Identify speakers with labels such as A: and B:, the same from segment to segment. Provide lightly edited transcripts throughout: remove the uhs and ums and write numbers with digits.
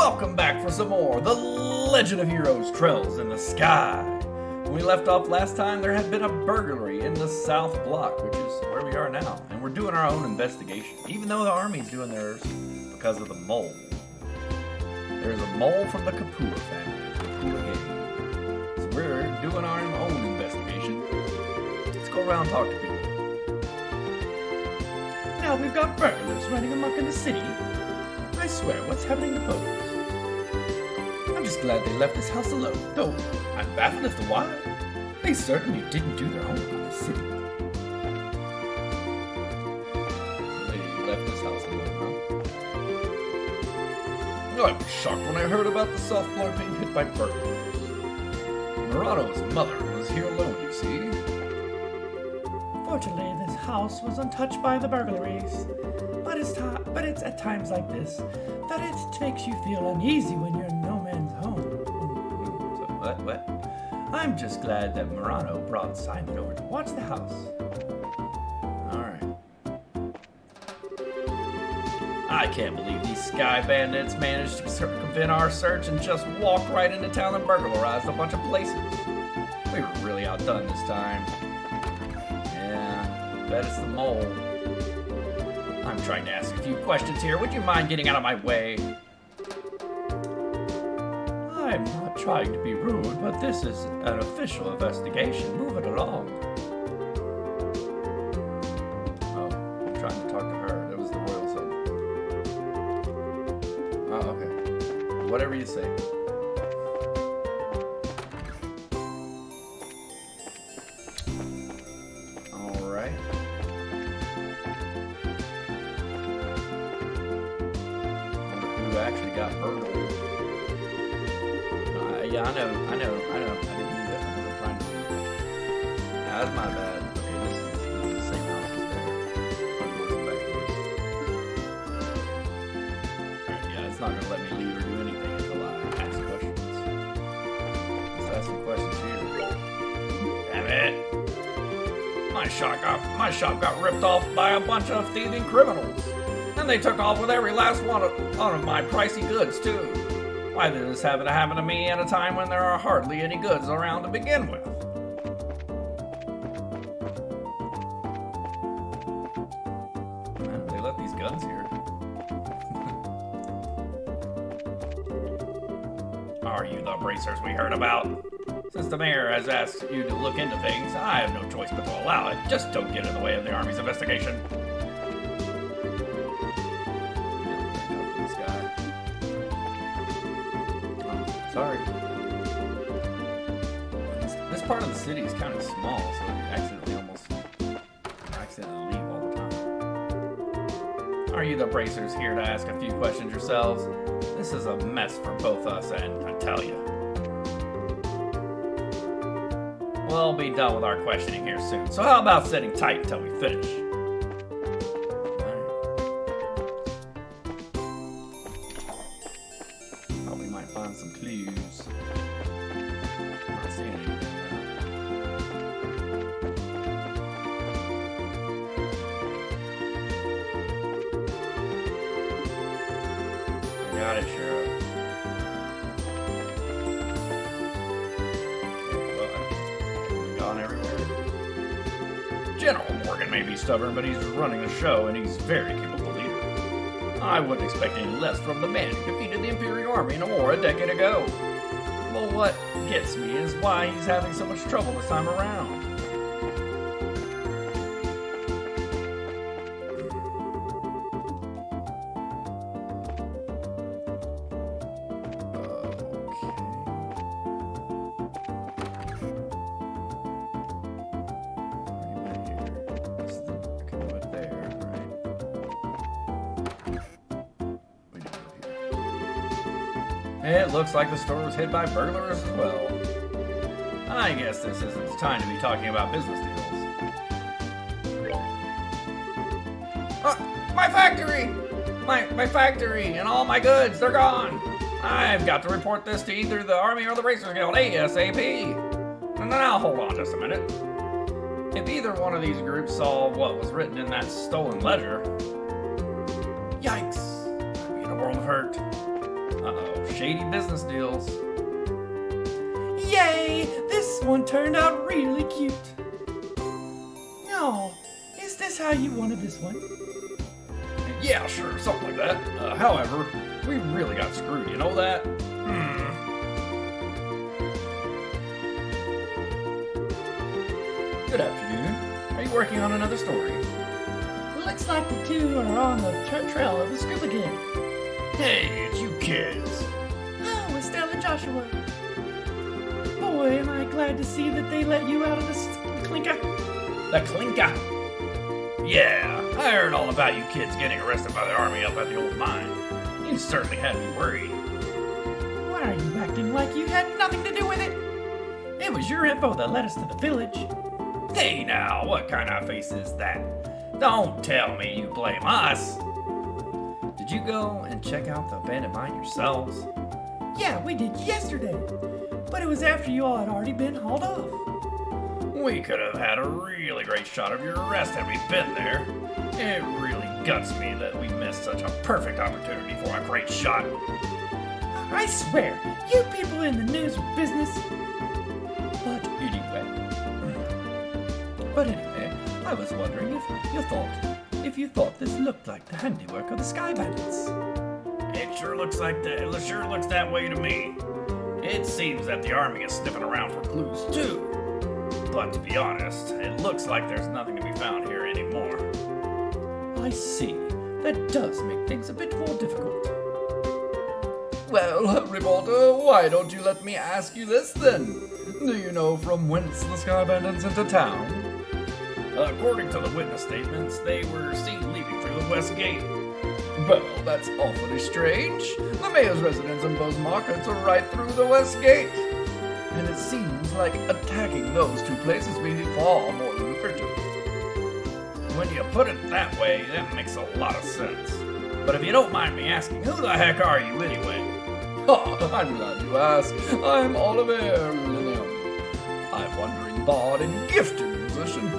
A: welcome back for some more The Legend of Heroes Trails in the Sky. When we left off last time, there had been a burglary in the South Block, which is where we are now, and we're doing our own investigation, even though the army's doing theirs because of the mole. There's a mole from the Kapua family, the Kapua gang. So we're doing our own investigation. Let's go around and talk to people. Now we've got burglars running amok in the city. I swear, what's happening to folks? I'm just glad they left this house alone, though I'm baffled as to why. They certainly didn't do their homework in the city. So they left this house alone, huh? I was shocked when I heard about the South Block being hit by burglars. Murato's mother was here alone, you see.
B: Fortunately, this house was untouched by the burglaries. But it's at times like this that it makes you feel uneasy when you're in no man's home.
A: So what? I'm just glad that Murato brought Simon over to watch the house. Alright. I can't believe these sky bandits managed to circumvent our search and just walked right into town and burglarized a bunch of places. We were really outdone this time. Yeah, bet it's the mole. I'm trying to ask a few questions here. Would you mind getting out of my way? I'm not trying to be rude, but this is an official investigation. Move it along. Oh, I'm trying to talk to her. That was the royal son. Oh, okay. Whatever you say. All right. Who actually got burgled? Yeah, I know. I didn't mean that. I wasn't trying to. Yeah, that's my bad. Okay, this is the same house as there. Alright, yeah, it's not gonna let me leave or do anything until I ask questions. Let's ask some questions here. Damn it! My shop got ripped off by a bunch of thieving criminals. And they took off with every last one of my pricey goods, too. Why did this happen to happen to me at a time when there are hardly any goods around to begin with? Man, they left these guns here. Are you the bracers we heard about? Since the mayor has asked you to look into things, I have no choice but to allow it. Just don't get in the way of the army's investigation. Sorry. This part of the city is kind of small, so you accidentally leave all the time. Are you the bracers here to ask a few questions yourselves? This is a mess for both us and Natalia. We'll be done with our questioning here soon, so how about sitting tight until we finish? Find some clues. Not seeing anything. I got it, Sheriff. Okay, well, gone everywhere. General Morgan may be stubborn, but he's running the show, and he's very capable leader. I wouldn't expect any less from the man who defeated the Imperial Army in a war a decade ago. Well, what gets me is why he's having so much trouble this time around. It looks like the store was hit by burglars as well. I guess this isn't the time to be talking about business deals. My factory! My factory and all my goods, they're gone! I've got to report this to either the Army or the Racers Guild ASAP. Now hold on just a minute. If either one of these groups saw what was written in that stolen ledger, yikes, I'd be in a world of hurt. Uh-oh, shady business deals.
B: Yay! This one turned out really cute. Oh, is this how you wanted this one?
A: Yeah, sure, something like that. However, we really got screwed, you know that? Good afternoon. Are you working on another story?
B: Looks like the two are on the trail of the scoop again.
A: Hey, it's you kids.
B: Oh, Estelle and Joshua. Boy, am I glad to see that they let you out of the clinker.
A: The Clinker. Yeah, I heard all about you kids getting arrested by the army up at the old mine. You certainly had me worried.
B: Why are you acting like you had nothing to do with it? It was your info that led us to the village.
A: Hey now, what kind of face is that? Don't tell me you blame us. Did you go and check out the abandoned mine yourselves?
B: Yeah, we did yesterday. But it was after you all had already been hauled off.
A: We could have had a really great shot of your arrest had we been there. It really guts me that we missed such a perfect opportunity for a great shot.
B: I swear, you people in the news business. But anyway, I was wondering if you thought this looked like the handiwork of the Sky Bandits.
A: It sure looks that way to me. It seems that the army is sniffing around for clues too. But to be honest, it looks like there's nothing to be found here anymore.
B: I see. That does make things a bit more difficult.
A: Well, reporter, why don't you let me ask you this then? Do you know from whence the Sky Bandits entered town? According to the witness statements, they were seen leaving through the west gate. Well, that's awfully strange. The mayor's residence and Beau's markets are right through the west gate. And it seems like attacking those two places would be far more lucrative. When you put it that way, that makes a lot of sense. But if you don't mind me asking, who the heck are you anyway? Oh, I'm glad you asked. I'm Oliver Linium. I'm wandering bard and gifted musician.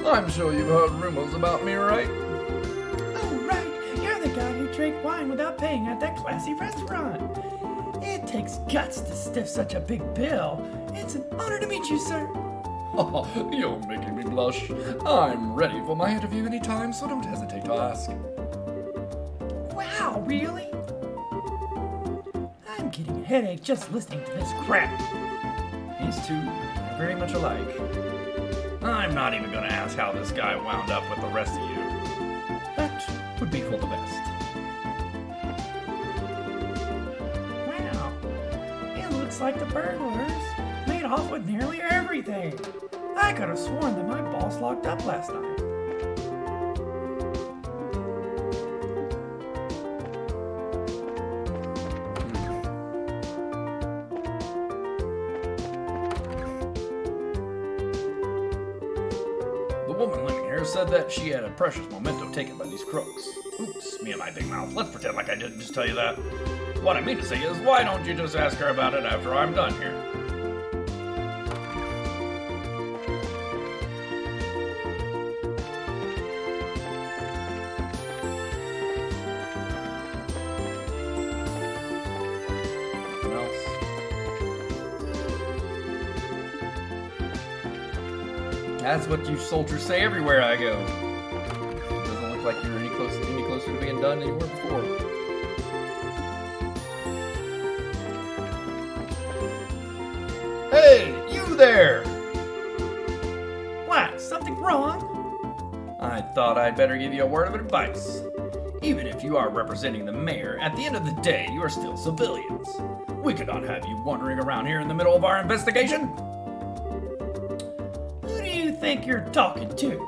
A: I'm sure you've heard rumors about me, right?
B: Oh, right. You're the guy who drank wine without paying at that classy restaurant. It takes guts to stiff such a big bill. It's an honor to meet you, sir.
A: Oh, you're making me blush. I'm ready for my interview anytime, so don't hesitate to ask.
B: Wow, really? I'm getting a headache just listening to this crap.
A: These two are very much alike. I'm not even going to ask how this guy wound up with the rest of you. That would be for the best.
B: Wow. It looks like the burglars made off with nearly everything. I could have sworn that my boss locked up last night.
A: The woman living here said that she had a precious memento taken by these crooks. Oops, me and my big mouth. Let's pretend like I didn't just tell you that. What I mean to say is, why don't you just ask her about it after I'm done here? Nothing else? That's what you soldiers say everywhere I go. It doesn't look like you're any closer to being done than you were before. Hey, you there!
B: What? Something wrong?
A: I thought I'd better give you a word of advice. Even if you are representing the mayor, at the end of the day, you are still civilians. We could not have you wandering around here in the middle of our investigation.
B: Who do you think you're talking to?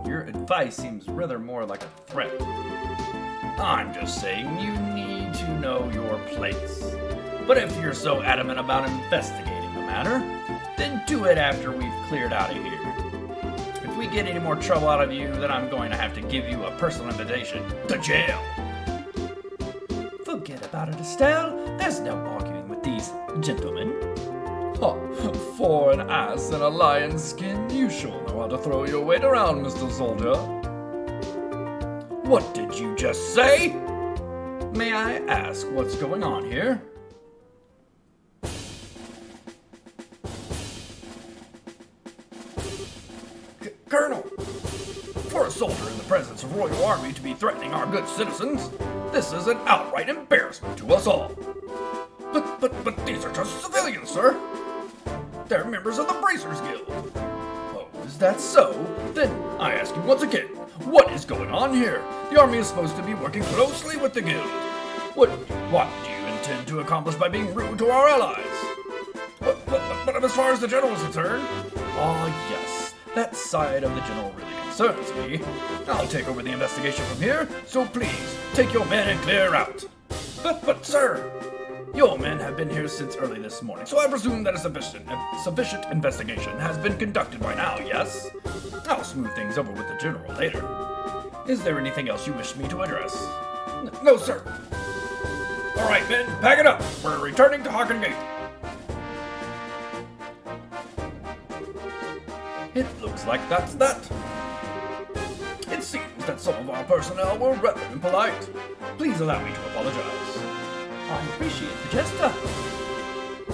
A: Your advice seems rather more like a threat. I'm just saying you need to know your place. But if you're so adamant about investigating the matter, then do it after we've cleared out of here. If we get any more trouble out of you, then I'm going to have to give you a personal invitation to jail.
B: Forget about it, Estelle. There's no arguing with these gentlemen.
A: For an ass in a lion's skin, you sure know how to throw your weight around, Mr. Soldier. What did you just say? May I ask what's going on here? Colonel, for a soldier in the presence of Royal Army to be threatening our good citizens, this is an outright embarrassment to us all. But these are just civilians, sir. They're members of the Bracers Guild. Oh, is that so? Then I ask you once again, what is going on here? The Army is supposed to be working closely with the Guild. What do you intend to accomplish by being rude to our allies? But as far as the General is concerned, yes, that side of the General really concerns me. I'll take over the investigation from here, so please, take your men and clear out. But sir, your men have been here since early this morning, so I presume that a sufficient investigation has been conducted by now, yes? I'll smooth things over with the General later. Is there anything else you wish me to address? No, sir. All right, men, pack it up. We're returning to Harken Gate. It looks like that's that. It seems that some of our personnel were rather impolite. Please allow me to apologize.
B: I appreciate the gesture.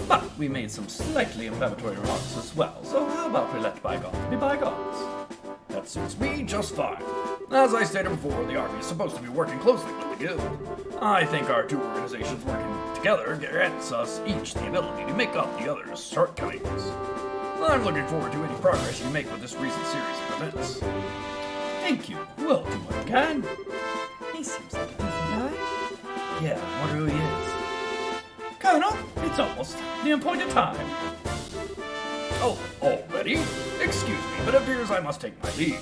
A: But we made some slightly inflammatory remarks as well, so how about we let bygones be bygones? That suits me just fine. As I stated before, the Army is supposed to be working closely with the Guild. I think our two organizations working together grants us each the ability to make up the other's shortcomings. I'm looking forward to any progress you make with this recent series of events.
B: Thank you. We'll do what we can. He seems like a decent guy.
A: Yeah, I wonder who he is.
B: Colonel, it's almost the appointed time.
A: Oh, already? Excuse me, but it appears I must take my leave.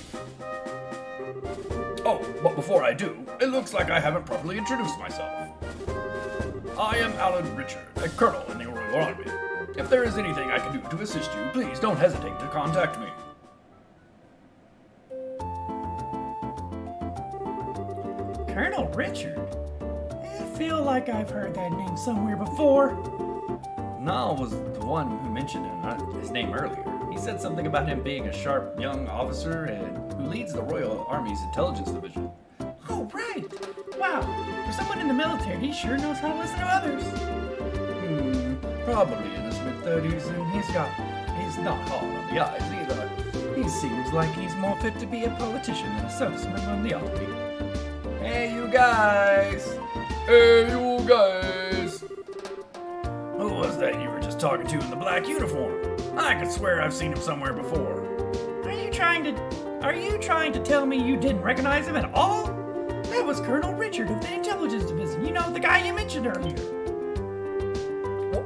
A: Oh, but before I do, it looks like I haven't properly introduced myself. I am Alan Richard, a colonel in the Royal Army. If there is anything I can do to assist you, please don't hesitate to contact me.
B: Colonel Richard? I feel like I've heard that name somewhere before.
A: Niall was the one who mentioned his name earlier. He said something about him being a sharp young officer and who leads the Royal Army's intelligence division.
B: Oh, right. Wow. For someone in the military, he sure knows how to listen to others.
A: Probably in his mid-30s, and he's not hard on the eyes either. He seems like he's more fit to be a politician than a serviceman in the Army. Hey, you guys! Hey, you guys! Who was that you were just talking to in the black uniform? I could swear I've seen him somewhere before.
B: Are you trying to tell me you didn't recognize him at all? That was Colonel Richard of the Intelligence Division. You know, the guy you mentioned earlier.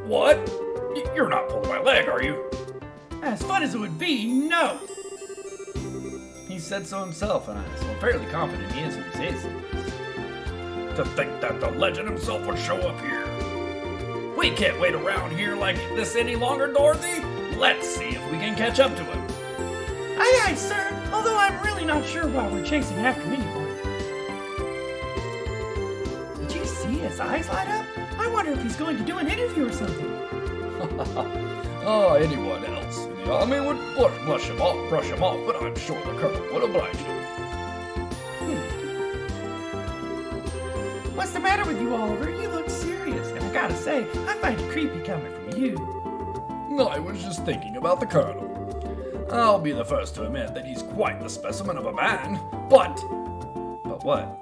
A: What? You're not pulling my leg, are you?
B: As fun as it would be, no.
A: He said so himself, and I'm fairly confident he is who he says he is. To think that the legend himself would show up here. We can't wait around here like this any longer, Dorothy. Let's see if we can catch up to him.
B: Aye, aye, sir. Although I'm really not sure why we're chasing after anyone. Did you see his eyes light up? I wonder if he's going to do an interview or something.
A: Anyone else in the Army would brush him off, but I'm sure the Colonel would oblige him.
B: What's the matter with you, Oliver? You look serious, and I gotta say, I find it creepy coming from you.
A: I was just thinking about the Colonel. I'll be the first to admit that he's quite the specimen of a man, but what?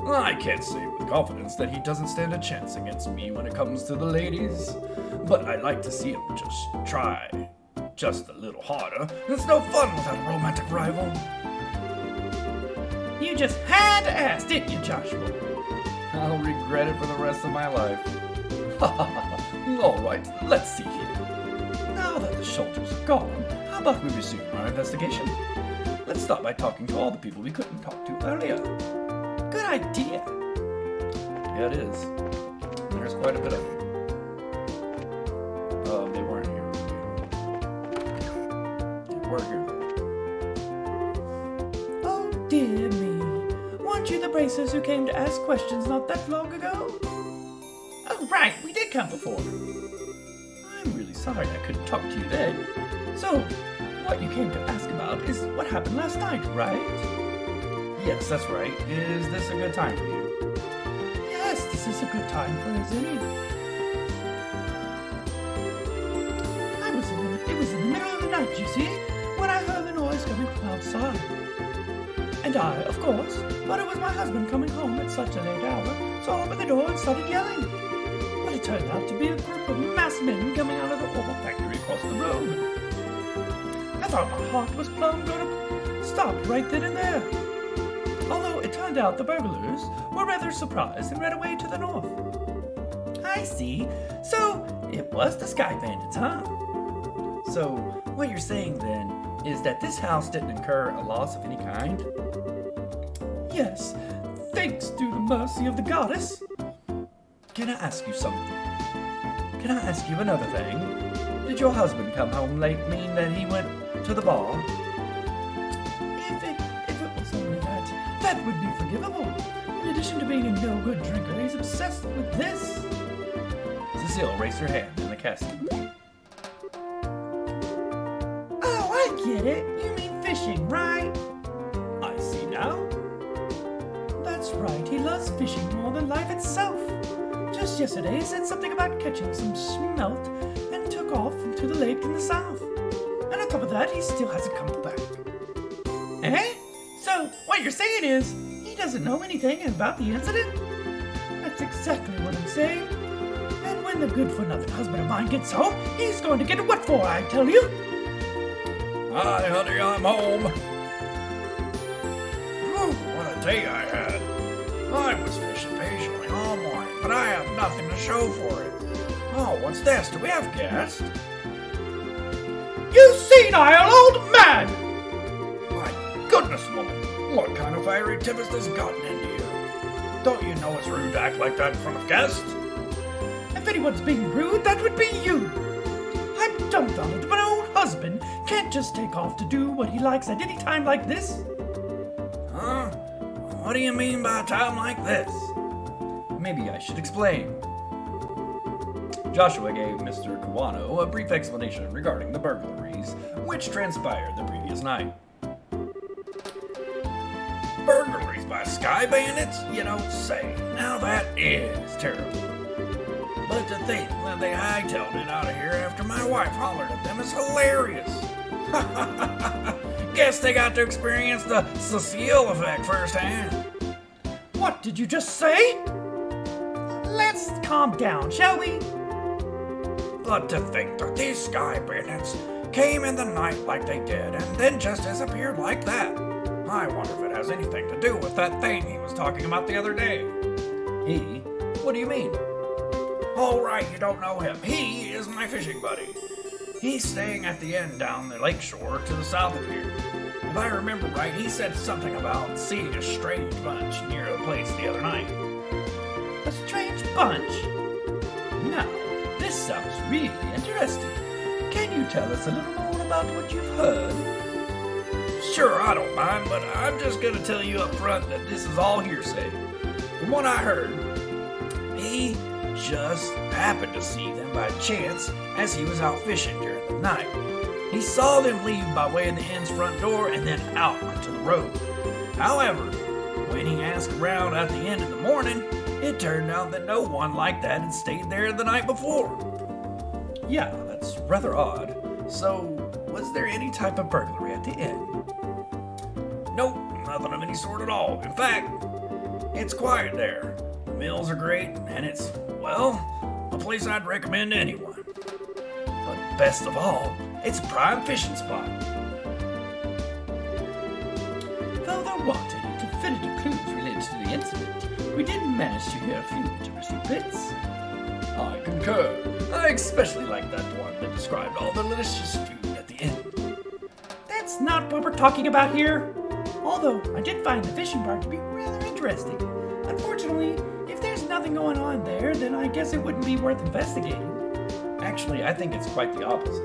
A: I can't say with confidence that he doesn't stand a chance against me when it comes to the ladies, but I'd like to see him just try just a little harder. It's no fun without a romantic rival.
B: You just had to ask, didn't you, Joshua?
A: I'll regret it for the rest of my life. All right, let's see here. Now that the soldiers are gone, how about we resume our investigation? Let's start by talking to all the people we couldn't talk to earlier.
B: Good idea.
A: Yeah, it is. There's quite a bit of them. They weren't here. They were here.
B: Oh, dear me. Weren't you the Bracers who came to ask questions not that long ago? Oh, right. We did come before.
A: I'm really sorry I couldn't talk to you then.
B: So, what you came to ask about is what happened last night, right?
A: Yes, that's right. Is this a good time for you?
B: Yes, this is a good time for us any. It was in the middle of the night, you see, when I heard the noise coming drink from outside. And I, of course, thought it was my husband coming home at such a late hour, so I opened the door and started yelling. But it turned out to be a group of masked men coming out of the oil factory across the road. I thought my heart was plumb gonna stop right then and there. Although it turned out the burglars were rather surprised and ran away to the north. I see. So it was the Sky Bandits, huh? So what you're saying then is that this house didn't incur a loss of any kind? Yes, thanks to the mercy of the goddess. Can I ask you something? Can I ask you another thing? Did your husband come home late mean that he went to the bar? If it was only that would be forgivable. In addition to being a no-good drinker, he's obsessed with this.
A: Cecile raised her hand in the casket.
B: Oh, I get it. You mean fishing, right?
A: I see now.
B: That's right. He loves fishing more than life itself. Just yesterday, he said something about catching some smelt and took off to the lake in the south. And on top of that, he still hasn't come back. Eh? So, what you're saying is, he doesn't know anything about the incident? That's exactly what I'm saying. And when the good-for-nothing husband of mine gets home, he's going to get what for, I tell you.
A: Hi, honey, I'm home. Whew, what a day I had. I was fishing patiently all morning, but I have nothing to show for it. Oh, what's this? Do we have guests?
B: You senile old man!
A: My goodness, woman. What kind of fiery tempest has gotten into you? Don't you know it's rude to act like that in front of guests?
B: If anyone's being rude, that would be you. I'm dumbfounded that my own husband can't just take off to do what he likes at any time like this.
A: Huh? What do you mean by a time like this? Maybe I should explain. Joshua gave Mr. Kawano a brief explanation regarding the burglaries, which transpired the previous night. Burglaries by Sky Bandits? You don't say. Now that is terrible. But to think that they hightailed it out of here after my wife hollered at them is hilarious. Guess they got to experience the Cecile effect firsthand.
B: What did you just say? Let's calm down, shall we?
A: But to think that these Sky Bandits came in the night like they did and then just disappeared like that. I wonder if it has anything to do with that thing he was talking about the other day. He? What do you mean? Oh, right, you don't know him. He is my fishing buddy. He's staying at the inn down the lakeshore to the south of here. If I remember right, he said something about seeing a strange bunch near the place the other night.
B: A strange bunch? Now, this sounds really interesting. Can you tell us a little more about what you've heard?
A: Sure, I don't mind, but I'm just gonna tell you up front that this is all hearsay. From what I heard, he just happened to see them by chance as he was out fishing during the night. He saw them leave by way of the inn's front door and then out onto the road. However, when he asked around at the inn in the morning, it turned out that no one like that had stayed there the night before. Yeah, that's rather odd. So, was there any type of burglary at the inn? Nope, nothing of any sort at all. In fact, it's quiet there. The meals are great, and it's, well, a place I'd recommend to anyone. But best of all, it's a prime fishing spot.
B: Though there weren't any definitive clues related to the incident, we did manage to hear a few interesting bits.
A: I concur. I especially like that one that described all the delicious food at the inn.
B: That's not what we're talking about here. Although, I did find the fishing part to be rather interesting. Unfortunately, if there's nothing going on there, then I guess it wouldn't be worth investigating.
A: Actually, I think it's quite the opposite.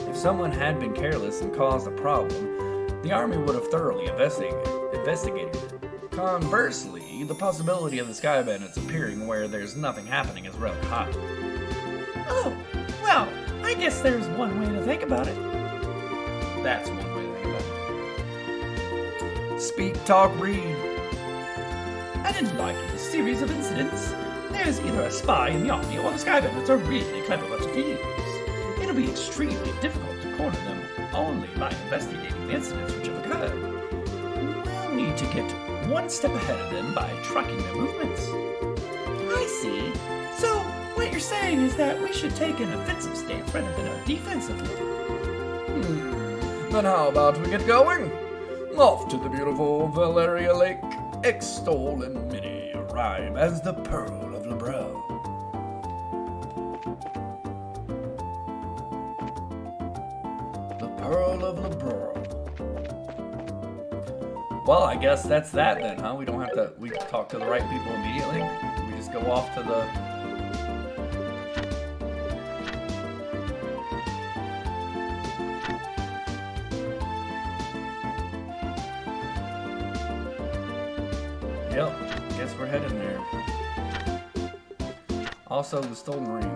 A: If someone had been careless and caused a problem, the army would have thoroughly investigated it. Conversely, the possibility of the Sky Bandits appearing where there's nothing happening is rather high.
B: Oh, well, I guess there's one way to think about it.
A: That's one way to think about it. Speak, talk, read.
B: I didn't like the series of incidents. There's either a spy in the army or the Sky Bandits are really clever bunch of thieves. It'll be extremely difficult to corner them only by investigating the incidents which have occurred. We'll need to get one step ahead of them by tracking their movements. I see. So, what you're saying is that we should take an offensive stance rather than a defensive one.
A: Then how about we get going? Off to the beautiful Valeria Lake, extol and many arrive as the Pearl of Lebreau. The Pearl of Lebreau. Well, I guess that's that then, huh? We don't have to, we talk to the right people immediately. We just go off to the... Yep, guess we're heading there. Also, the stolen ring.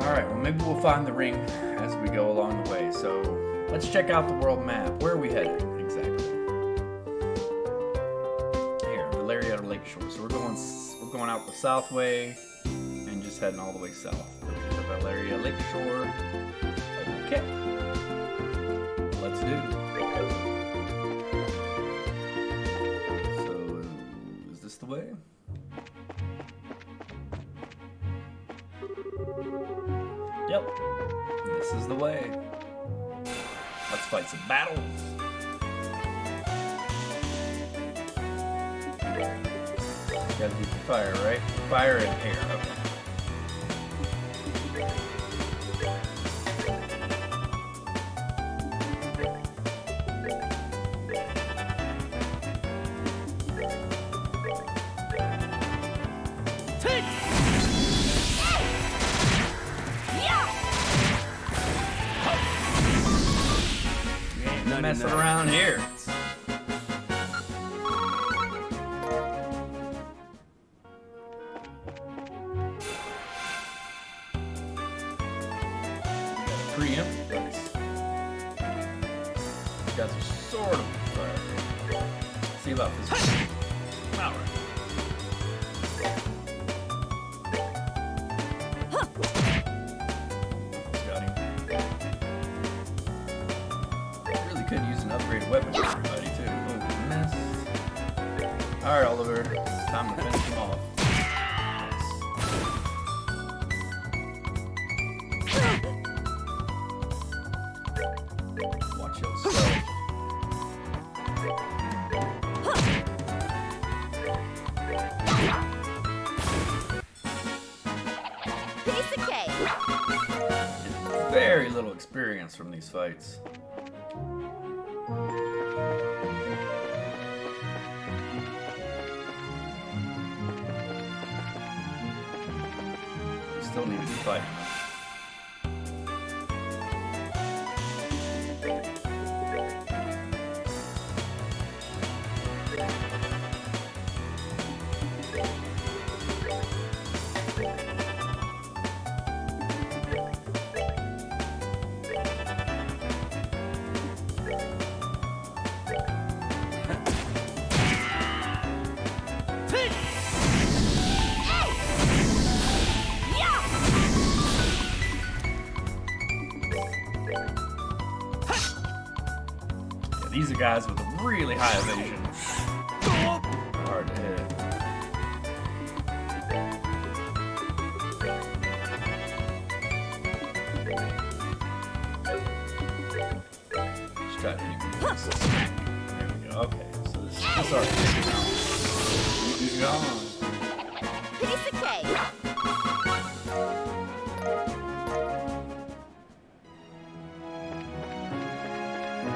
A: Alright, well maybe we'll find the ring as we go along the way. So, let's check out the world map. Where are we headed, exactly? Here, Valeria Lakeshore. So we're going out the south way and just heading all the way south. The Valeria Lakeshore. Okay. Let's do it. So, is this the way? Yep. This is the way. Let's fight some battles. Gotta do fire, right? Fire and air. Okay. Messing around here. Preempt. These guys are sort of fire. See about this. Alright. Could use an upgraded weapon for everybody too. Oh, missed. Alright, Oliver. It's time to finish him off. Nice. Watch yourself.
C: Piece of cake.
A: Very little experience from these fights. Still need to be fighting. These are guys with a really high evasion. Hard to hit. Just try to hit him. There we go. Okay, so this already taken out. He's gone.
C: Piece of cake.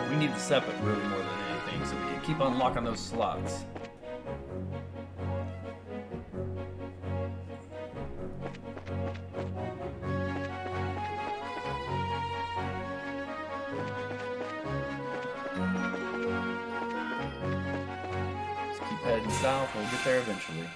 A: We need the Sepet really more than anything, so we can keep unlocking those slots. Just keep heading south, we'll get there eventually.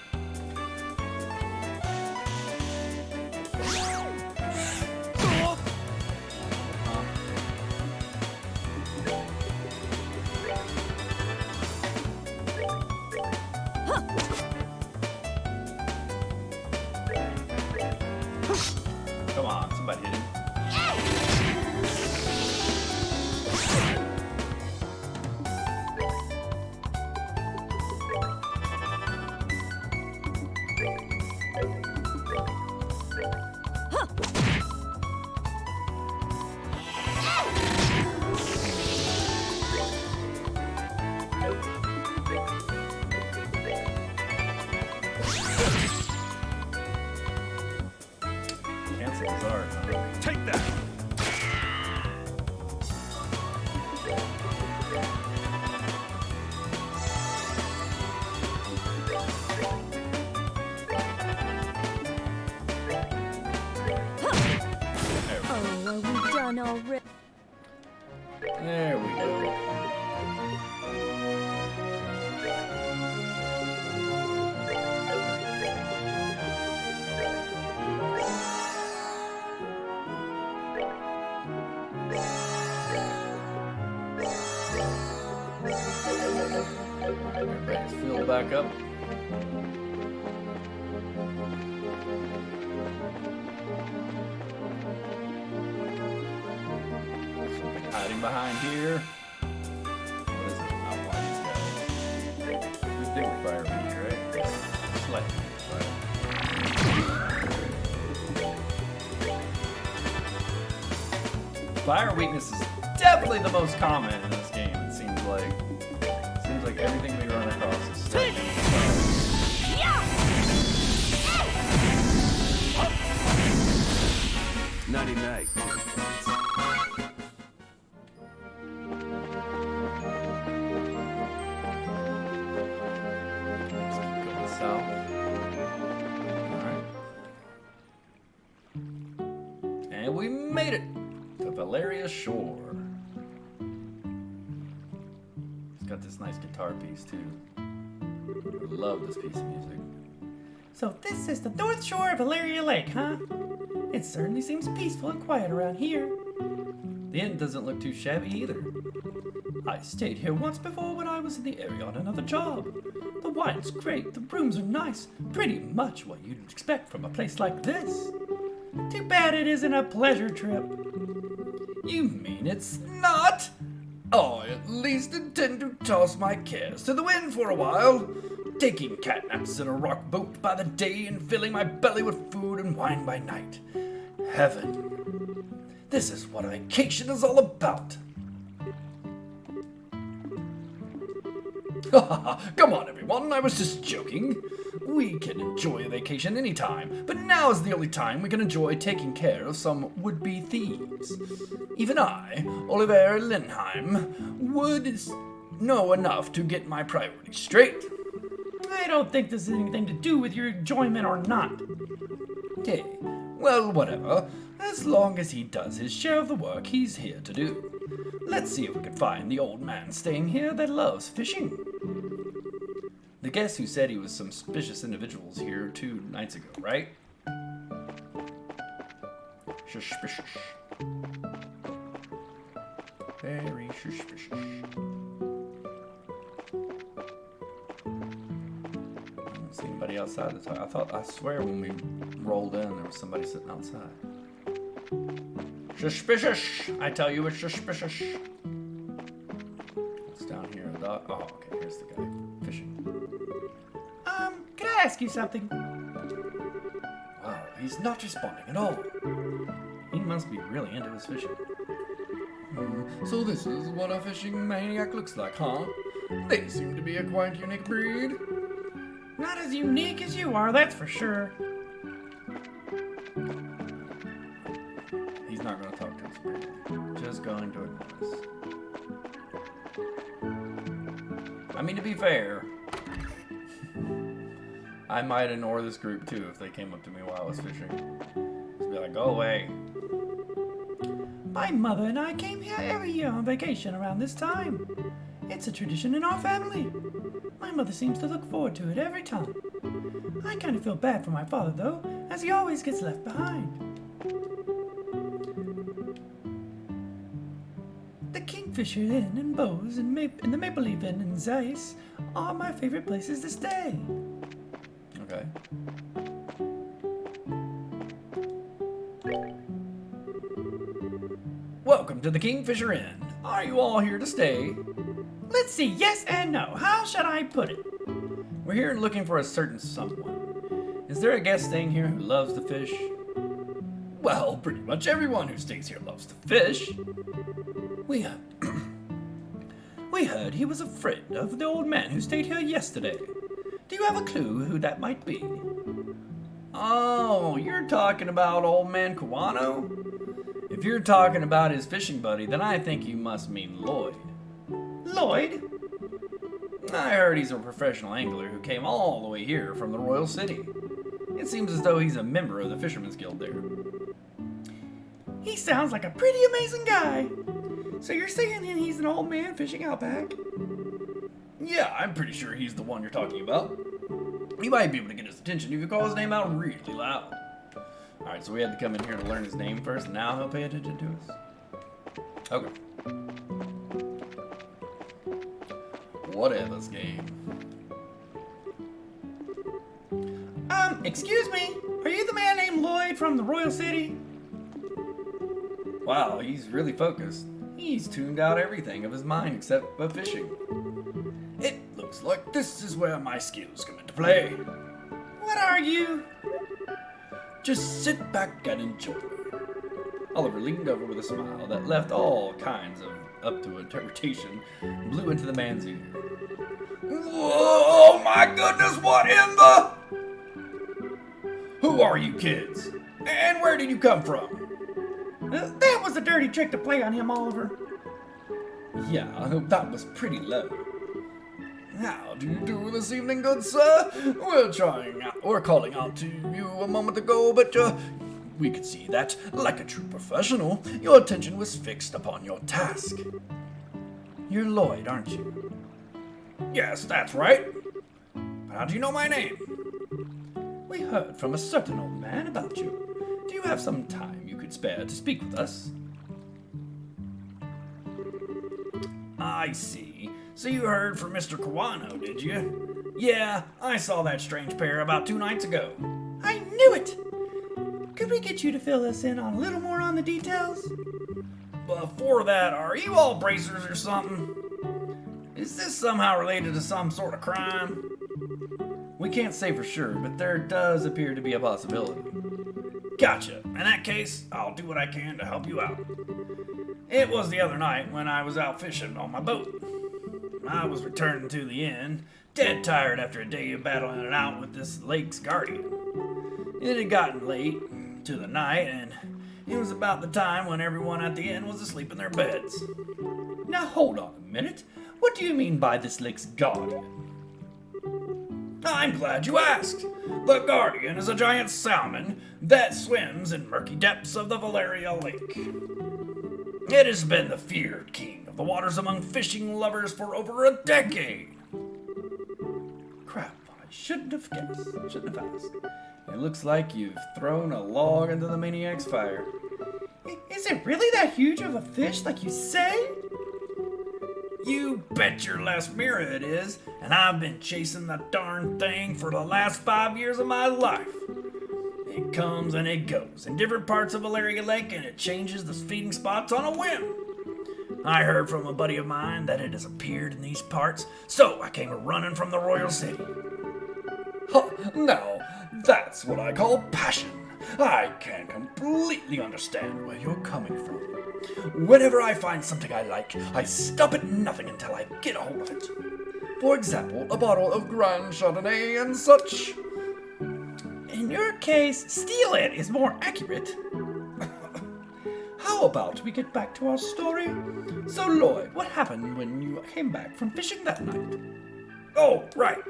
C: on already.
A: There we go. Everybody's filled back up. Something hiding behind here. What is it? Not one of these guys. Who's big with fire beats, right? Slightly fire. Fire weakness is definitely the most common in this game, it seems like. Seems like everything we run across is stuck.
D: Nighty night.
A: Let's keep going south. Alright. And we made it to Valeria Shore. It's got this nice guitar piece too. Love this piece of music.
B: So this is the North Shore of Valeria Lake, huh? It certainly seems peaceful and quiet around here.
A: The inn doesn't look too shabby either.
B: I stayed here once before when I was in the area on another job. The wine's great, the rooms are nice, pretty much what you'd expect from a place like this. Too bad it isn't a pleasure trip.
A: You mean it's not? I at least intend to toss my cares to the wind for a while, taking catnaps in a rock boat by the day and filling my belly with food and wine by night. Heaven. This is what a vacation is all about. Come on, everyone, I was just joking. We can enjoy a vacation anytime, but now is the only time we can enjoy taking care of some would-be thieves. Even I, Oliver Lindheim, would know enough to get my priorities straight.
B: I don't think this has anything to do with your enjoyment or not.
A: Hey, well, whatever. As long as he does his share of the work he's here to do. Let's see if we can find the old man staying here that loves fishing. The guest who said he was some suspicious individuals here 2 nights ago, right? Suspicious. Very suspicious. I don't see anybody outside the time. I swear when we rolled in, there was somebody sitting outside. Suspicious! I tell you, it's suspicious. What's down here? Oh, okay, here's the guy fishing.
B: Can I ask you something?
A: Wow, he's not responding at all. He must be really into his fishing. So this is what a fishing maniac looks like, huh? They seem to be a quite unique breed.
B: Not as unique as you are, that's for sure.
A: He's not going to talk to us, apparently. Just going to ignore us. I mean, to be fair, I might ignore this group too if they came up to me while I was fishing. Just be like, go away.
B: My mother and I came here every year on vacation around this time. It's a tradition in our family. My mother seems to look forward to it every time. I kind of feel bad for my father, though, as he always gets left behind. The Kingfisher Inn and Bose and the Maple Leaf Inn and Zeiss are my favorite places to stay.
A: Okay. Welcome to the Kingfisher Inn. Are you all here to stay?
B: Let's see, yes and no. How should I put it?
A: We're here looking for a certain someone. Is there a guest staying here who loves to fish? Well, pretty much everyone who stays here loves to fish. We heard he was a friend of the old man who stayed here yesterday. Do you have a clue who that might be? Oh, you're talking about old man Kawano? If you're talking about his fishing buddy, then I think you must mean Lloyd.
B: Lloyd?
A: I heard he's a professional angler who came all the way here from the Royal City. It seems as though he's a member of the Fisherman's Guild there.
B: He sounds like a pretty amazing guy. So you're saying he's an old man fishing out back?
A: Yeah, I'm pretty sure he's the one you're talking about. You might be able to get his attention if you call his name out really loud. Alright, so we had to come in here to learn his name first, and now he'll pay attention to us? Okay. Whatever's game.
B: Excuse me, are you the man named Lloyd from the Royal City?
A: Wow, he's really focused. He's tuned out everything of his mind except for fishing. It looks like this is where my skills come into play.
B: What are you?
A: Just sit back and enjoy. Oliver leaned over with a smile that left all kinds of up to interpretation blew into the man's ear. Whoa, my goodness, what in the... Who are you kids? And where did you come from?
B: That was a dirty trick to play on him, Oliver.
A: Yeah, that was pretty low. How do you do this evening, good sir? We're calling out to you a moment ago, but we could see that, like a true professional, your attention was fixed upon your task. You're Lloyd, aren't you? Yes, that's right. But how do you know my name? We heard from a certain old man about you. Do you have some time you could spare to speak with us? I see. So you heard from Mr. Kawano, did you? Yeah, I saw that strange pair about 2 nights ago.
B: I knew it! Could we get you to fill us in on a little more on the details?
A: Before that, are you all bracers or something? Is this somehow related to some sort of crime? We can't say for sure, but there does appear to be a possibility. Gotcha. In that case, I'll do what I can to help you out. It was the other night when I was out fishing on my boat. I was returning to the inn, dead tired after a day of battling it out with this lake's guardian. It had gotten late to the night, and it was about the time when everyone at the inn was asleep in their beds. Now hold on a minute. What do you mean by this lake's guardian? I'm glad you asked. The Guardian is a giant salmon that swims in murky depths of the Valeria Lake. It has been the feared king of the waters among fishing lovers for over a decade. Crap, I shouldn't have guessed. Shouldn't have asked. It looks like you've thrown a log into the maniac's fire.
B: Is it really that huge of a fish like you say?
A: You bet your last mirror it is, and I've been chasing the darn thing for the last 5 years of my life. It comes and it goes in different parts of Valeria Lake, and it changes the feeding spots on a whim. I heard from a buddy of mine that it has appeared in these parts, so I came running from the Royal City. Now, that's what I call passion. I can completely understand where you're coming from. Whenever I find something I like, I stop at nothing until I get a hold of it. For example, a bottle of Grand Chardonnay and such.
B: In your case, steal it is more accurate.
A: How about we get back to our story? So, Lloyd, what happened when you came back from fishing that night? Oh, right.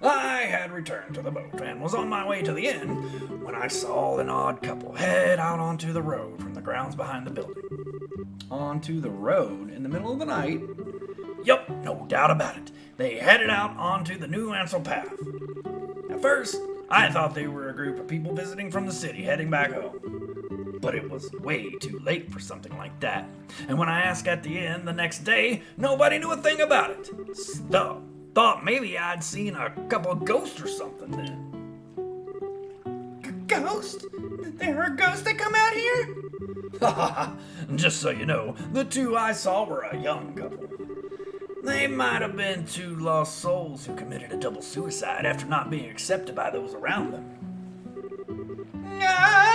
A: I had returned to the boat and was on my way to the inn when I saw an odd couple head out onto the road from the grounds behind the building. Onto the road in the middle of the night? Yup, no doubt about it. They headed out onto the New Ansel Path. At first, I thought they were a group of people visiting from the city heading back home. But it was way too late for something like that. And when I asked at the inn the next day, nobody knew a thing about it. So, thought maybe I'd seen a couple of ghosts or something then.
B: Ghost? There are ghosts that come out here?
A: Ha ha ha! Just so you know, the 2 I saw were a young couple. They might have been 2 lost souls who committed a double suicide after not being accepted by those around them.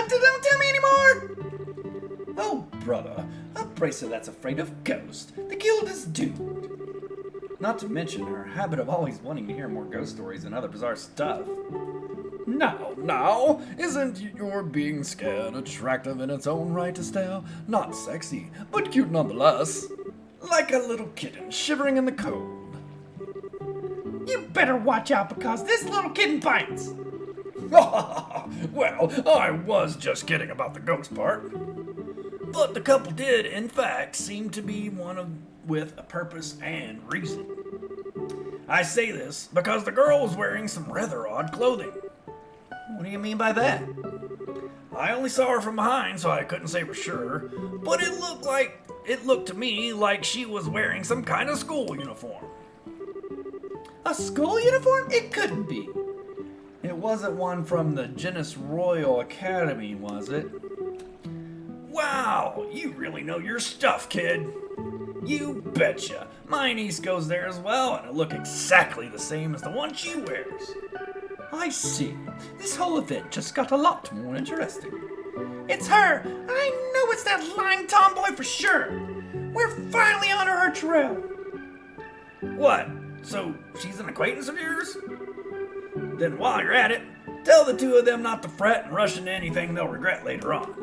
B: Don't tell me anymore!
A: Oh, brother, a bracer that's afraid of ghosts. The guild is doomed. Not to mention her habit of always wanting to hear more ghost stories and other bizarre stuff. Now, isn't your being scared attractive in its own right, Estelle? Not sexy, but cute nonetheless. Like a little kitten shivering in the cold.
B: You better watch out because this little kitten bites.
A: Well, I was just kidding about the ghost part. But the couple did, in fact, seem to be with a purpose and reason. I say this because the girl was wearing some rather odd clothing.
B: What do you mean by that?
A: I only saw her from behind, so I couldn't say for sure, but it looked to me like she was wearing some kind of school uniform.
B: A school uniform? It couldn't be.
A: It wasn't one from the Genus Royal Academy, was it? Wow, you really know your stuff, kid. You betcha. My niece goes there as well, and it looked exactly the same as the one she wears.
B: I see. This whole event just got a lot more interesting. It's her! I know it's that lying tomboy for sure! We're finally on her trail!
A: What? So she's an acquaintance of yours? Then while you're at it, tell the two of them not to fret and rush into anything they'll regret later on.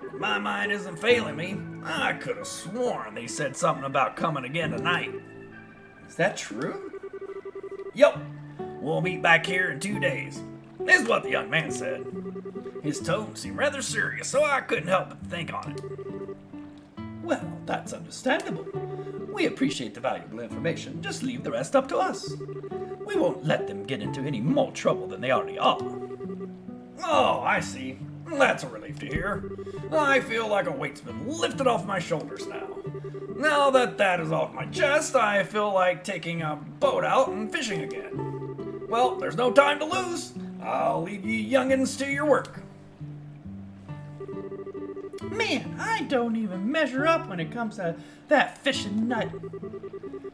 A: If my mind isn't failing me, I could have sworn they said something about coming again tonight.
B: Is that true?
A: Yup. We'll meet back here in 2 days. Is what the young man said. His tone seemed rather serious, so I couldn't help but think on it.
B: Well, that's understandable. We appreciate the valuable information. Just leave the rest up to us. We won't let them get into any more trouble than they already are.
A: Oh, I see. That's a relief to hear. I feel like a weight's been lifted off my shoulders now. Now that that is off my chest, I feel like taking a boat out and fishing again. Well, there's no time to lose. I'll leave you youngins to your work.
B: Man, I don't even measure up when it comes to that fishing nut.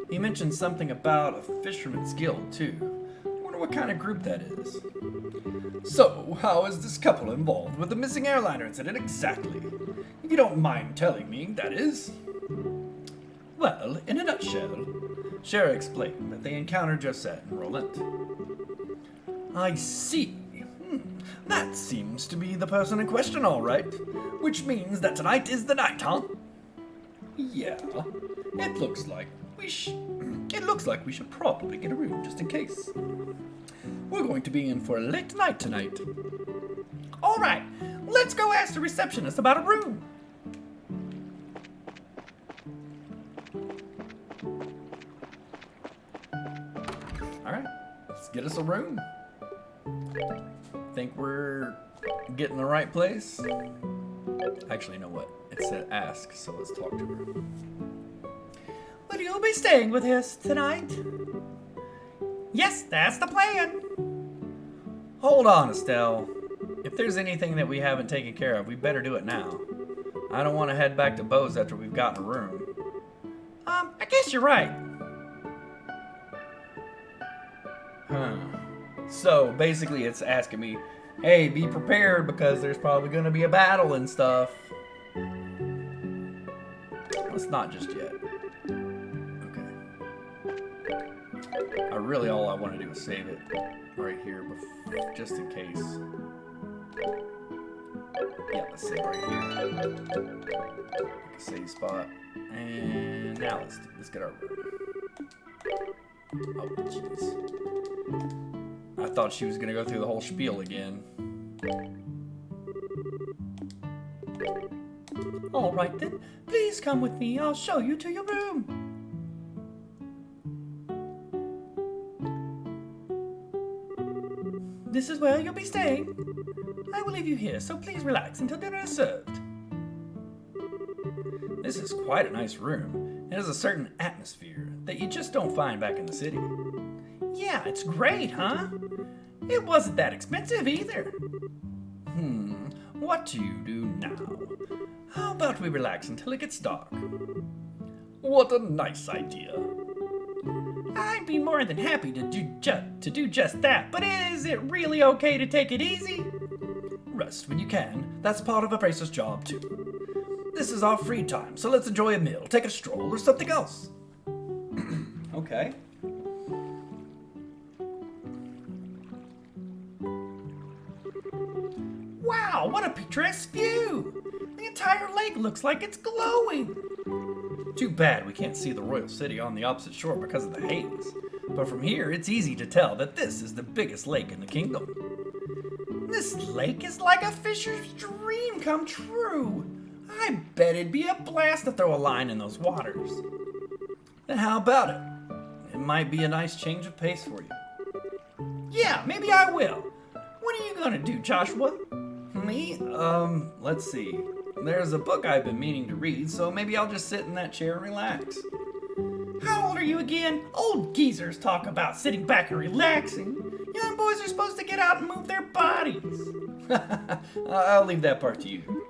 A: He mentioned something about a fisherman's guild, too. I wonder what kind of group that is. So, how is this couple involved with the missing airliner incident exactly? If you don't mind telling me, that is.
B: Well, in a nutshell,
A: Shara explained that they encountered Josette and Roland.
B: I see.
A: That seems to be the person in question, all right. Which means that tonight is the night, huh?
B: Yeah, it looks like we should probably get a room just in case. We're going to be in for a late night tonight. All right, let's go ask the receptionist about a room.
A: All right, let's get us a room. Think we're getting the right place? Actually, you know what? It said ask, so let's talk to her.
B: Will you be staying with us tonight? Yes, that's the plan.
A: Hold on, Estelle. If there's anything that we haven't taken care of, we better do it now. I don't want to head back to Bose after we've gotten a room.
B: I guess you're right.
A: So, basically it's asking me, hey, be prepared because there's probably going to be a battle and stuff. It's not just yet. Okay. All I want to do is save it right here, just in case. Yeah, let's save right here. Pick a save spot. And now let's get our room. Oh, jeez. I thought she was going to go through the whole spiel again.
B: All right then, please come with me. I'll show you to your room. This is where you'll be staying. I will leave you here, so please relax until dinner is served.
A: This is quite a nice room. It has a certain atmosphere that you just don't find back in the city.
B: Yeah, it's great, huh? It wasn't that expensive either.
A: What do you do now?
B: How about we relax until it gets dark?
A: What a nice idea.
B: I'd be more than happy to do just that, but is it really okay to take it easy?
A: Rest when you can. That's part of a bracer's job, too. This is our free time, so let's enjoy a meal, take a stroll, or something else.
B: Okay. Wow, what a picturesque view! The entire lake looks like it's glowing!
A: Too bad we can't see the royal city on the opposite shore because of the haze. But from here, it's easy to tell that this is the biggest lake in the kingdom.
B: This lake is like a fisher's dream come true.
A: I bet it'd be a blast to throw a line in those waters. Then how about it? It might be a nice change of pace for you. Yeah, maybe I will. What are you gonna do, Joshua? Me? Let's see. There's a book I've been meaning to read, so maybe I'll just sit in that chair and relax.
B: How old are you again? Old geezers talk about sitting back and relaxing. Young boys are supposed to get out and move their bodies.
A: I'll leave that part to you.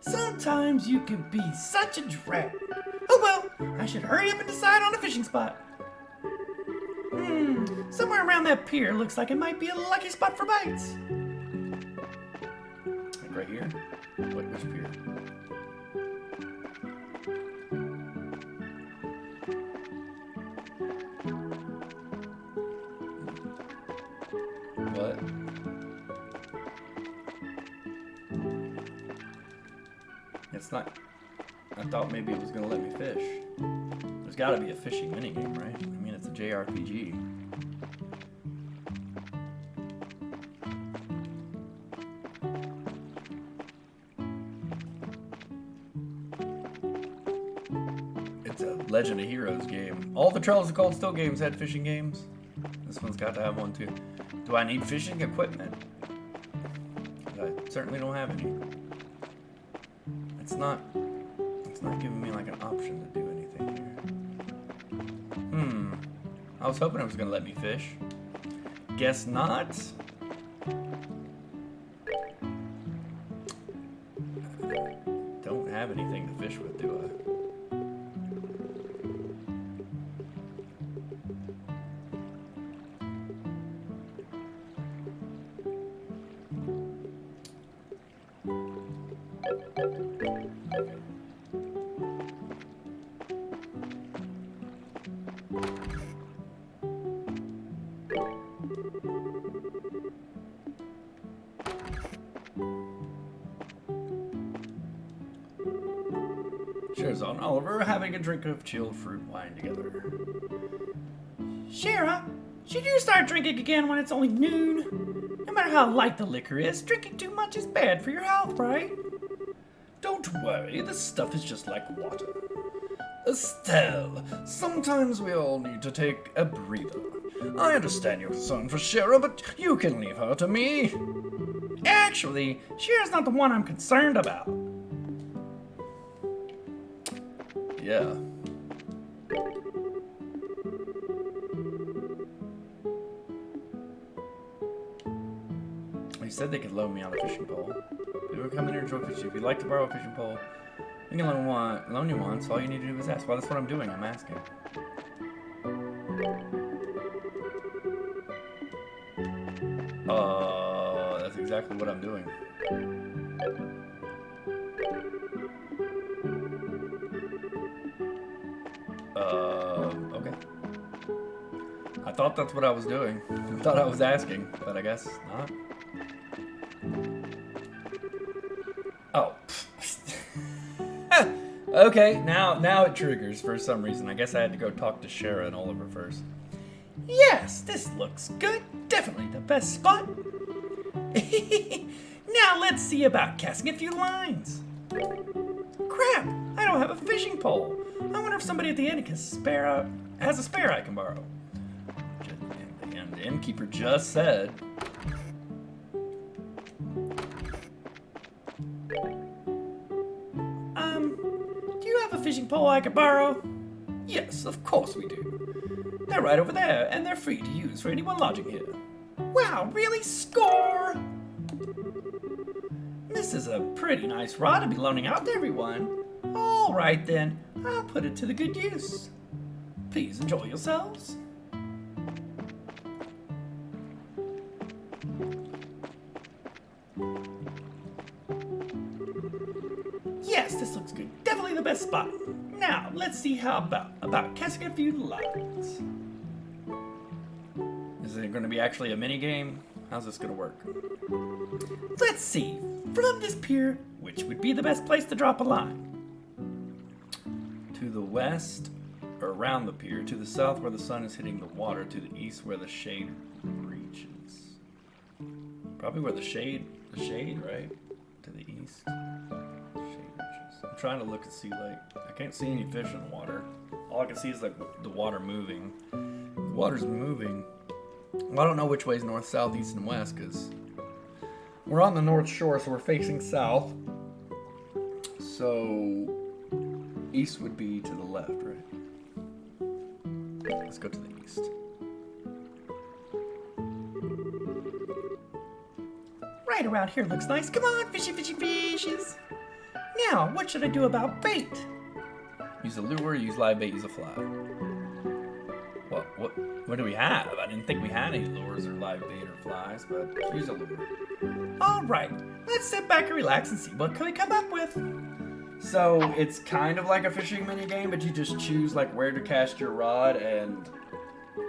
B: Sometimes you can be such a drag. Oh well, I should hurry up and decide on a fishing spot. Somewhere around that pier looks like it might be a lucky spot for bites.
A: Like right here? Which pier? What? It's not. I thought maybe it was gonna let me fish. There's gotta be a fishing minigame, right? I mean, it's a JRPG. It's a Legend of Heroes game. All the Trails of Cold Steel games had fishing games. This one's got to have one too. Do I need fishing equipment? I certainly don't have any. It's not giving me like an option to do anything here. I was hoping it was gonna let me fish. Guess not. Don't have anything to fish with, do I? Cheers on Oliver, having a drink of chilled fruit wine together.
B: Shara, should you start drinking again when it's only noon? No matter how light the liquor is, drinking too much is bad for your health, right?
A: Don't worry, this stuff is just like water. Estelle, sometimes we all need to take a breather. I understand your concern for Shara, but you can leave her to me.
B: Actually, Shara's not the one I'm concerned about.
A: Yeah. He said they could loan me on a fishing pole. People come in here and enjoy fishing. If you'd like to borrow a fishing pole, you can loan you one, so all you need to do is ask. Well, that's what I'm doing, I'm asking. That's exactly what I'm doing. Okay. I thought that's what I was doing. I thought I was asking, but I guess not. Oh. Okay, now it triggers for some reason. I guess I had to go talk to Shara and Oliver first.
B: Yes, this looks good. Definitely the best spot. Now let's see about casting a few lines. Crap, I don't have a fishing pole. I wonder if somebody at the inn has a spare I can borrow.
A: And the innkeeper just said.
B: Do you have a fishing pole I could borrow?
A: Yes, of course we do. They're right over there, and they're free to use for anyone lodging here.
B: Wow, really? Score!
A: This is a pretty nice rod to be loaning out to everyone.
B: All right then, I'll put it to the good use.
A: Please enjoy yourselves.
B: Yes, this looks good. Definitely the best spot. Now, let's see how about casting a few lines.
A: Is it going to be actually a mini game? How's this going to work?
B: Let's see. From this pier, which would be the best place to drop a line?
A: To the west, or around the pier. To the south where the sun is hitting the water. To the east where the shade reaches. Probably where the shade the shade, right? To the east. Shade reaches. I'm trying to look and see, like, I can't see any fish in the water. All I can see is, like, the water moving. The water's moving. Well, I don't know which way is north, south, east, and west, because we're on the north shore, so we're facing south. So, east would be to the left, right? Let's go to the east.
B: Right around here looks nice. Come on, fishy, fishy, fishes. Now, what should I do about bait?
A: Use a lure, use live bait, use a fly. What do we have? I didn't think we had any lures or live bait or flies, but use a lure.
B: All right, let's sit back and relax and see what can we come up with.
A: So it's kind of like a fishing mini game, but you just choose like where to cast your rod and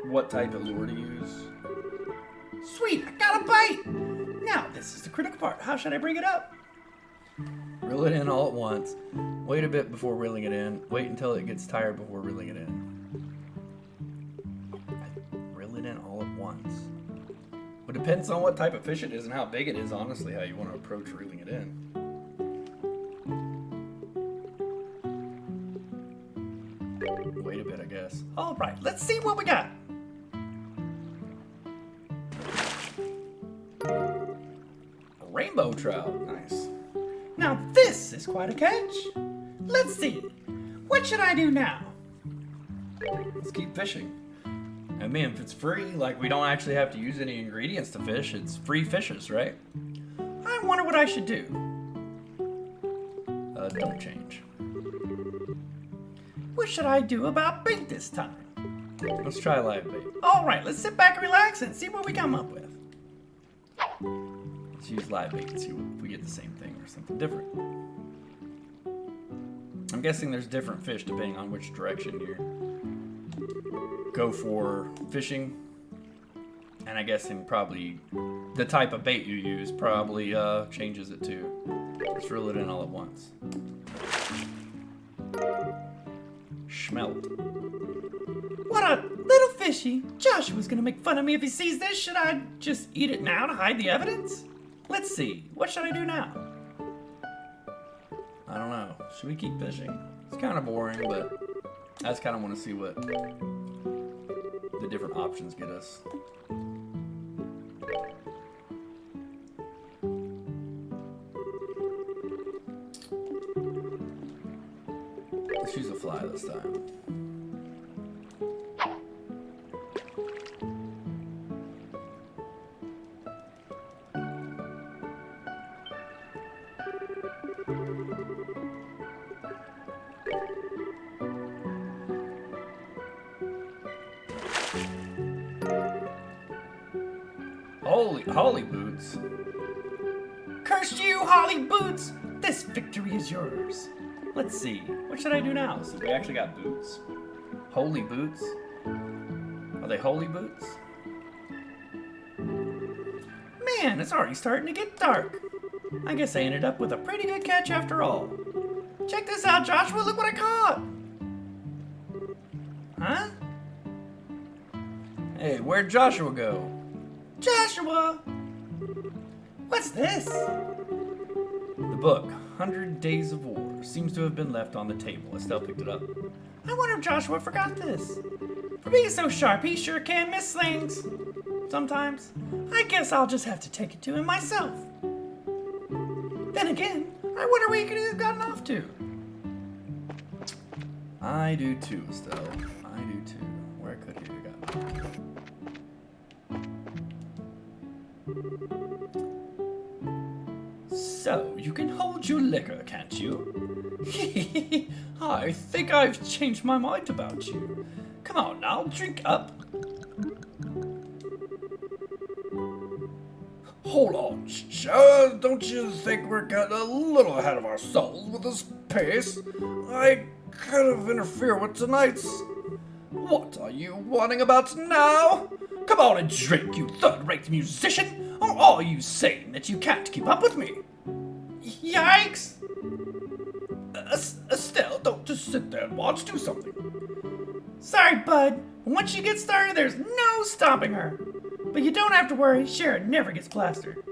A: what type of lure to use.
B: Sweet, I got a bite. Now, this is the critical part. How should I bring it up?
A: Reel it in all at once. Wait a bit before reeling it in. Wait until it gets tired before reeling it in. Reel it in all at once. Well, it depends on what type of fish it is and how big it is, honestly, how you want to approach reeling it in. Wait a bit, I guess.
B: All right, let's see what we got.
A: A rainbow trout. Nice.
B: Now, this is quite a catch. Let's see. What should I do now?
A: Let's keep fishing. I mean, if it's free, like we don't actually have to use any ingredients to fish, it's free fishes, right?
B: I wonder what I should do.
A: Don't change.
B: What should I do about bait this time?
A: Let's try live bait.
B: All right, let's sit back and relax and see what we come up with.
A: Let's use live bait and see if we get the same thing or something different. I'm guessing there's different fish depending on which direction you go for fishing. And I guess probably the type of bait you use probably changes it too. Let's reel it in all at once. Schmelt.
B: What a little fishy. Joshua's gonna make fun of me if he sees this. Should I just eat it now to hide the evidence? Let's see. What should I do now?
A: I don't know. Should we keep fishing? It's kind of boring, but I just kind of want to see what the different options get us. Let's use a fly this time. Holly boots.
B: Curse you, Holly Boots! This victory is yours.
A: Let's see. What should I do now? So we actually got boots. Holy boots. Are they holy boots?
B: Man, it's already starting to get dark. I guess I ended up with a pretty good catch after all. Check this out, Joshua. Look what I caught. Huh?
A: Hey, where'd Joshua go?
B: Joshua! What's this?
A: The book, 100 Days of War, seems to have been left on the table. Estelle picked it up.
B: I wonder if Joshua forgot this. For being so sharp, he sure can miss things. Sometimes. I guess I'll just have to take it to him myself. Then again, I wonder where he could have gotten off to.
A: I do too, Estelle. I do too. Where could he have gotten off?
B: So, you can hold your liquor, can't you? I think I've changed my mind about you. Come on now, drink up.
D: Hold on, sir. Don't you think we're getting a little ahead of ourselves with this pace? I kind of interfere with tonight's... What are you wanting about now?
B: Come on and drink, you third-rate musician! Or are you saying that you can't keep up with me? Yikes! Estelle, don't just sit there and watch. Do something. Sorry, bud. Once you get started, there's no stopping her. But you don't have to worry. Sharon never gets plastered.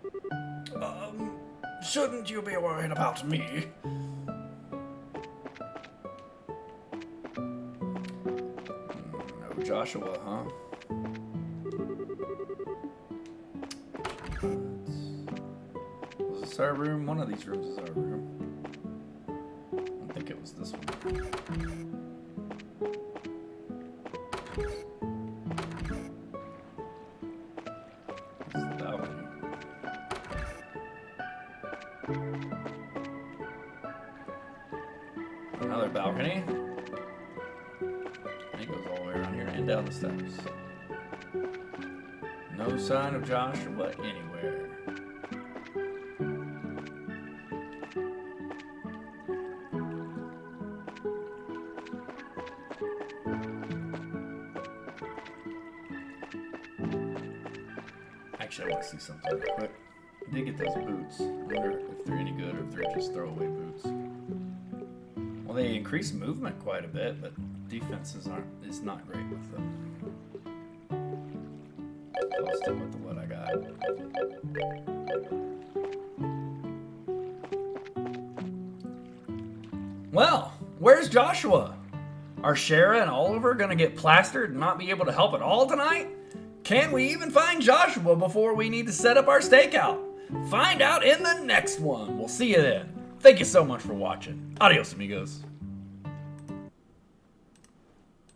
D: Shouldn't you be worried about me?
A: No Joshua, huh? Was this our room? One of these rooms is our room. I don't think it was this one. This is the balcony. Another balcony. And it goes all the way around here and down the steps. No sign of Joshua anywhere. Actually, I want to see something real quick. I did get those boots. I wonder if they're any good or if they're just throwaway boots. Well, they increase movement quite a bit, but defenses is not great with them. I'll stick with what I got. Well, where's Joshua? Are Shara and Oliver gonna get plastered and not be able to help at all tonight? Can we even find Joshua before we need to set up our stakeout? Find out in the next one. We'll see you then. Thank you so much for watching. Adios, amigos.